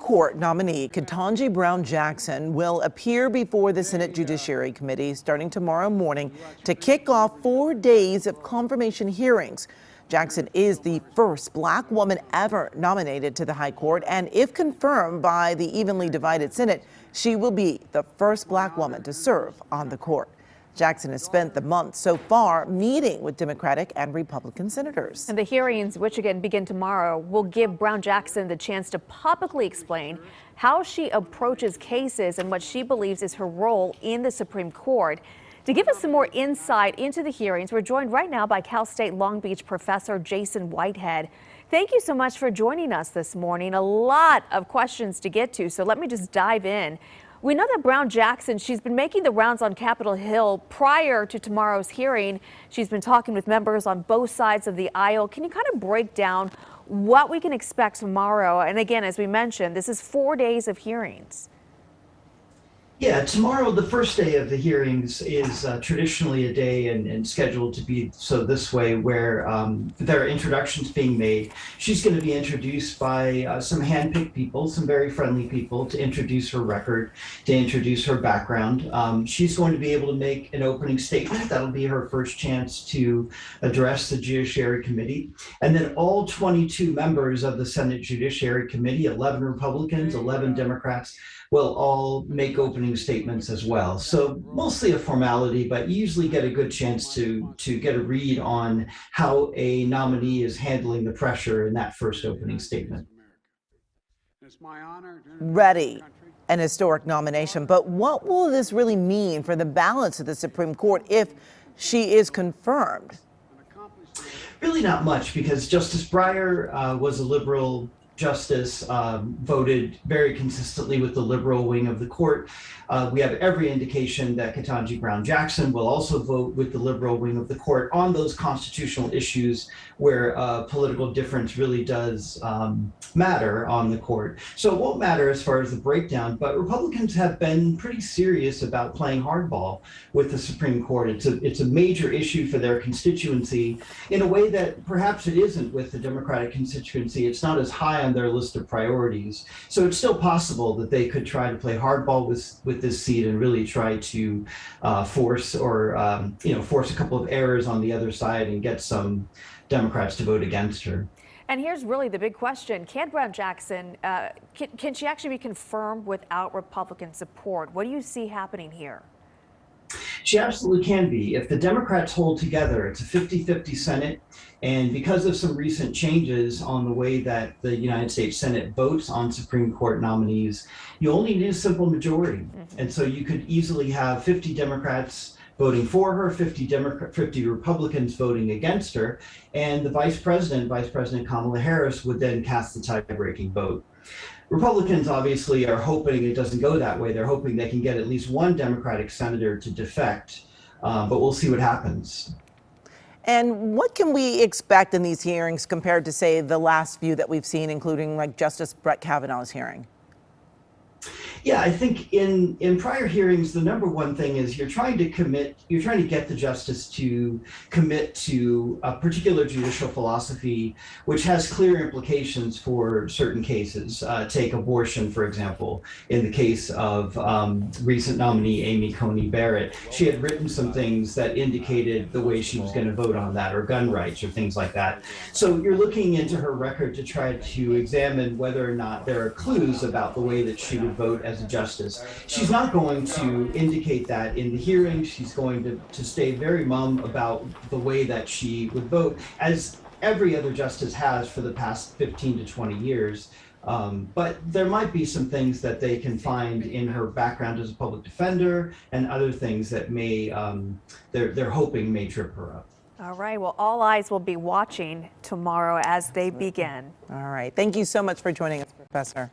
Court nominee Ketanji Brown Jackson will appear before the Senate Judiciary Committee starting tomorrow morning to kick off 4 days of confirmation hearings. Jackson is the first black woman ever nominated to the High Court, and if confirmed by the evenly divided Senate, she will be the first black woman to serve on the court. Jackson has spent the month so far meeting with Democratic and Republican senators. And the hearings, which again begin tomorrow, will give Brown Jackson the chance to publicly explain how she approaches cases and what she believes is her role in the Supreme Court. To give us some more insight into the hearings, we're joined right now by Cal State Long Beach professor Jason Whitehead. Thank you so much for joining us this morning. A lot of questions to get to, so let me just dive in. We know that Brown Jackson, she's been making the rounds on Capitol Hill prior to tomorrow's hearing. She's been talking with members on both sides of the aisle. Can you kind of break down what we can expect tomorrow? And again, as we mentioned, this is 4 days of hearings. Yeah, tomorrow, the first day of the hearings, is traditionally a day and scheduled to be so this way, where there are introductions being made. She's going to be introduced by some handpicked people, some very friendly people, to introduce her record, to introduce her background. She's going to be able to make an opening statement. That'll be her first chance to address the Judiciary Committee. And then all 22 members of the Senate Judiciary Committee, 11 Republicans, 11 Democrats, will all make opening statements as well. So mostly a formality, but you usually get a good chance to get a read on how a nominee is handling the pressure in that first opening statement. Ready. An historic nomination, but what will this really mean for the balance of the Supreme Court if she is confirmed? Really not much, because Justice Breyer was a liberal justice, voted very consistently with the liberal wing of the court. We have every indication that Ketanji Brown Jackson will also vote with the liberal wing of the court on those constitutional issues where political difference really does matter on the court. So it won't matter as far as the breakdown, but Republicans have been pretty serious about playing hardball with the Supreme Court. It's a major issue for their constituency in a way that perhaps it isn't with the Democratic constituency. It's not as high on their list of priorities. So it's still possible that they could try to play hardball with this seat and really try to force a couple of errors on the other side and get some Democrats to vote against her. And here's really the big question. Can Brown Jackson, can she actually be confirmed without Republican support? What do you see happening here? She absolutely can be. If the Democrats hold together, it's a 50-50 Senate. And because of some recent changes on the way that the United States Senate votes on Supreme Court nominees, you only need a simple majority. And so you could easily have 50 Democrats voting for her, 50 Republicans voting against her, and the Vice President Kamala Harris, would then cast the tie-breaking vote. Republicans obviously are hoping it doesn't go that way. They're hoping they can get at least one Democratic senator to defect, but we'll see what happens. And what can we expect in these hearings compared to, say, the last few that we've seen, including like Justice Brett Kavanaugh's hearing? Yeah, I think in prior hearings, the number one thing is you're trying to get the justice to commit to a particular judicial philosophy, which has clear implications for certain cases. Take abortion, for example. In the case of recent nominee Amy Coney Barrett, she had written some things that indicated the way she was going to vote on that, or gun rights, or things like that. So you're looking into her record to try to examine whether or not there are clues about the way that she would vote as a justice. She's not going to indicate that in the hearing. She's going to stay very mum about the way that she would vote, as every other justice has for the past 15 to 20 years. But there might be some things that they can find in her background as a public defender and other things that may, they're hoping may trip her up. All right. Well, all eyes will be watching tomorrow as they begin. All right. Thank you so much for joining us, Professor.